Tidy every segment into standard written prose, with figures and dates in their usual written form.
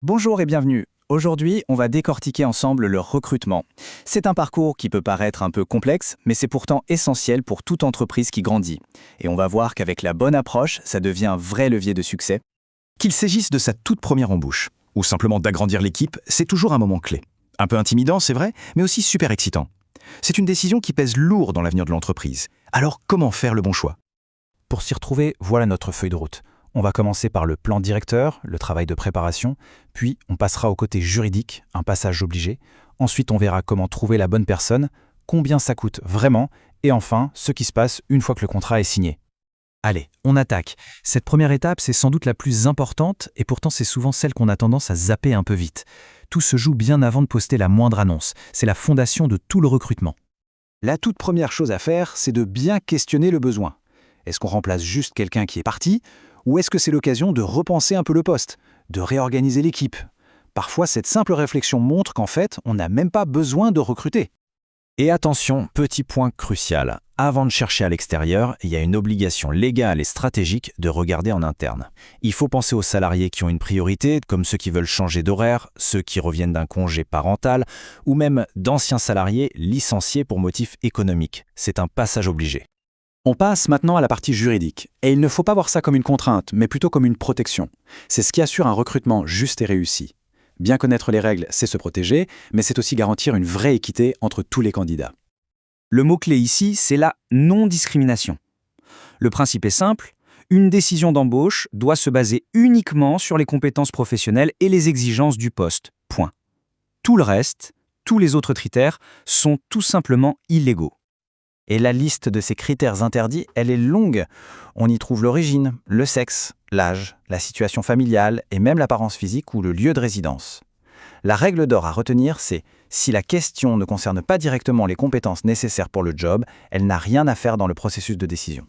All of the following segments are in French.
Bonjour et bienvenue. Aujourd'hui, on va décortiquer ensemble le recrutement. C'est un parcours qui peut paraître un peu complexe, mais c'est pourtant essentiel pour toute entreprise qui grandit. Et on va voir qu'avec la bonne approche, ça devient un vrai levier de succès. Qu'il s'agisse de sa toute première embauche, ou simplement d'agrandir l'équipe, c'est toujours un moment clé. Un peu intimidant, c'est vrai, mais aussi super excitant. C'est une décision qui pèse lourd dans l'avenir de l'entreprise. Alors comment faire le bon choix? Pour s'y retrouver, voilà notre feuille de route. On va commencer par le plan directeur, le travail de préparation, puis on passera au côté juridique, un passage obligé. Ensuite, on verra comment trouver la bonne personne, combien ça coûte vraiment, et enfin, ce qui se passe une fois que le contrat est signé. Allez, on attaque. Cette première étape, c'est sans doute la plus importante, et pourtant c'est souvent celle qu'on a tendance à zapper un peu vite. Tout se joue bien avant de poster la moindre annonce. C'est la fondation de tout le recrutement. La toute première chose à faire, c'est de bien questionner le besoin. Est-ce qu'on remplace juste quelqu'un qui est parti, ou est-ce que c'est l'occasion de repenser un peu le poste, de réorganiser l'équipe? Parfois, cette simple réflexion montre qu'en fait, on n'a même pas besoin de recruter. Et attention, petit point crucial. Avant de chercher à l'extérieur, il y a une obligation légale et stratégique de regarder en interne. Il faut penser aux salariés qui ont une priorité, comme ceux qui veulent changer d'horaire, ceux qui reviennent d'un congé parental, ou même d'anciens salariés licenciés pour motifs économiques. C'est un passage obligé. On passe maintenant à la partie juridique. Et il ne faut pas voir ça comme une contrainte, mais plutôt comme une protection. C'est ce qui assure un recrutement juste et réussi. Bien connaître les règles, c'est se protéger, mais c'est aussi garantir une vraie équité entre tous les candidats. Le mot-clé ici, c'est la non-discrimination. Le principe est simple, une décision d'embauche doit se baser uniquement sur les compétences professionnelles et les exigences du poste. Point. Tout le reste, tous les autres critères, sont tout simplement illégaux. Et la liste de ces critères interdits, elle est longue. On y trouve l'origine, le sexe, l'âge, la situation familiale et même l'apparence physique ou le lieu de résidence. La règle d'or à retenir, c'est si la question ne concerne pas directement les compétences nécessaires pour le job, elle n'a rien à faire dans le processus de décision.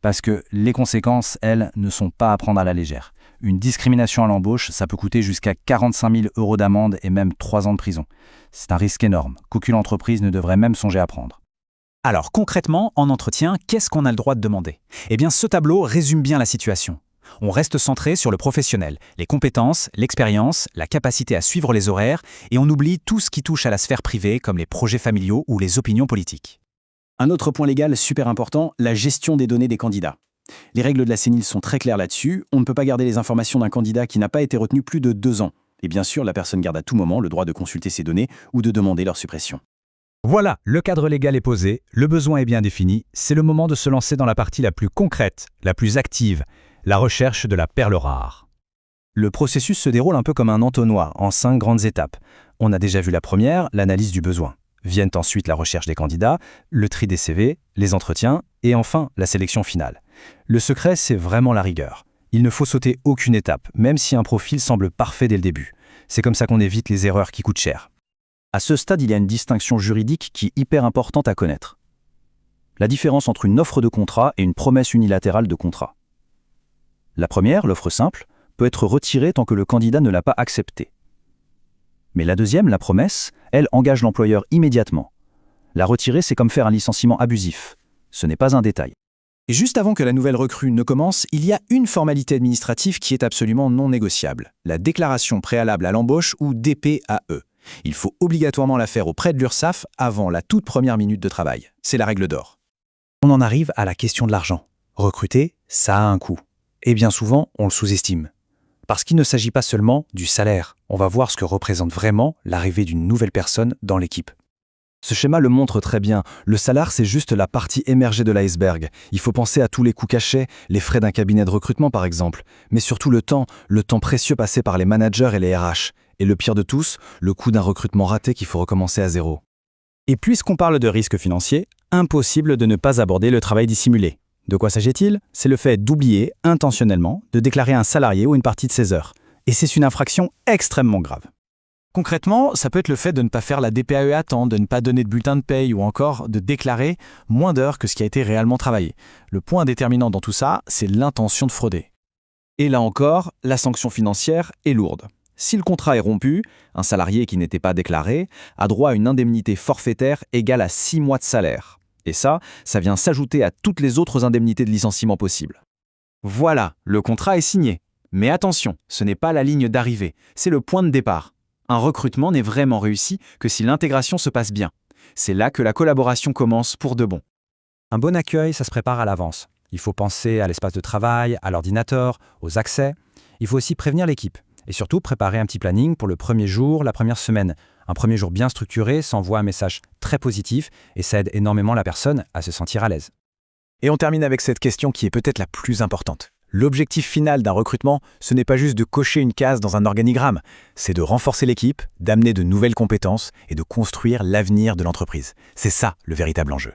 Parce que les conséquences, elles, ne sont pas à prendre à la légère. Une discrimination à l'embauche, ça peut coûter jusqu'à 45 000 € d'amende et même 3 ans de prison. C'est un risque énorme, qu'aucune entreprise ne devrait même songer à prendre. Alors concrètement, en entretien, qu'est-ce qu'on a le droit de demander? Eh bien, ce tableau résume bien la situation. On reste centré sur le professionnel, les compétences, l'expérience, la capacité à suivre les horaires, et on oublie tout ce qui touche à la sphère privée, comme les projets familiaux ou les opinions politiques. Un autre point légal super important, la gestion des données des candidats. Les règles de la CNIL sont très claires là-dessus. On ne peut pas garder les informations d'un candidat qui n'a pas été retenu plus de 2 ans. Et bien sûr, la personne garde à tout moment le droit de consulter ces données ou de demander leur suppression. Voilà, le cadre légal est posé, le besoin est bien défini, c'est le moment de se lancer dans la partie la plus concrète, la plus active, la recherche de la perle rare. Le processus se déroule un peu comme un entonnoir, en 5 grandes étapes. On a déjà vu la première, l'analyse du besoin. Viennent ensuite la recherche des candidats, le tri des CV, les entretiens, et enfin la sélection finale. Le secret, c'est vraiment la rigueur. Il ne faut sauter aucune étape, même si un profil semble parfait dès le début. C'est comme ça qu'on évite les erreurs qui coûtent cher. À ce stade, il y a une distinction juridique qui est hyper importante à connaître. La différence entre une offre de contrat et une promesse unilatérale de contrat. La première, l'offre simple, peut être retirée tant que le candidat ne l'a pas acceptée. Mais la deuxième, la promesse, elle engage l'employeur immédiatement. La retirer, c'est comme faire un licenciement abusif. Ce n'est pas un détail. Et juste avant que la nouvelle recrue ne commence, il y a une formalité administrative qui est absolument non négociable. La déclaration préalable à l'embauche ou DPAE. Il faut obligatoirement la faire auprès de l'URSSAF avant la toute première minute de travail. C'est la règle d'or. On en arrive à la question de l'argent. Recruter, ça a un coût. Et bien souvent, on le sous-estime. Parce qu'il ne s'agit pas seulement du salaire. On va voir ce que représente vraiment l'arrivée d'une nouvelle personne dans l'équipe. Ce schéma le montre très bien. Le salaire, c'est juste la partie émergée de l'iceberg. Il faut penser à tous les coûts cachés, les frais d'un cabinet de recrutement par exemple, mais surtout le temps précieux passé par les managers et les RH. Et le pire de tous, le coût d'un recrutement raté qu'il faut recommencer à zéro. Et puisqu'on parle de risque financier, impossible de ne pas aborder le travail dissimulé. De quoi s'agit-il? C'est le fait d'oublier, intentionnellement, de déclarer un salarié ou une partie de ses heures. Et c'est une infraction extrêmement grave. Concrètement, ça peut être le fait de ne pas faire la DPAE à temps, de ne pas donner de bulletin de paye ou encore de déclarer moins d'heures que ce qui a été réellement travaillé. Le point déterminant dans tout ça, c'est l'intention de frauder. Et là encore, la sanction financière est lourde. Si le contrat est rompu, un salarié qui n'était pas déclaré a droit à une indemnité forfaitaire égale à 6 mois de salaire. Et ça vient s'ajouter à toutes les autres indemnités de licenciement possibles. Voilà, le contrat est signé. Mais attention, ce n'est pas la ligne d'arrivée, c'est le point de départ. Un recrutement n'est vraiment réussi que si l'intégration se passe bien. C'est là que la collaboration commence pour de bon. Un bon accueil, ça se prépare à l'avance. Il faut penser à l'espace de travail, à l'ordinateur, aux accès. Il faut aussi prévenir l'équipe. Et surtout, préparer un petit planning pour le premier jour, la première semaine. Un premier jour bien structuré, ça envoie un message très positif et ça aide énormément la personne à se sentir à l'aise. Et on termine avec cette question qui est peut-être la plus importante. L'objectif final d'un recrutement, ce n'est pas juste de cocher une case dans un organigramme, c'est de renforcer l'équipe, d'amener de nouvelles compétences et de construire l'avenir de l'entreprise. C'est ça le véritable enjeu.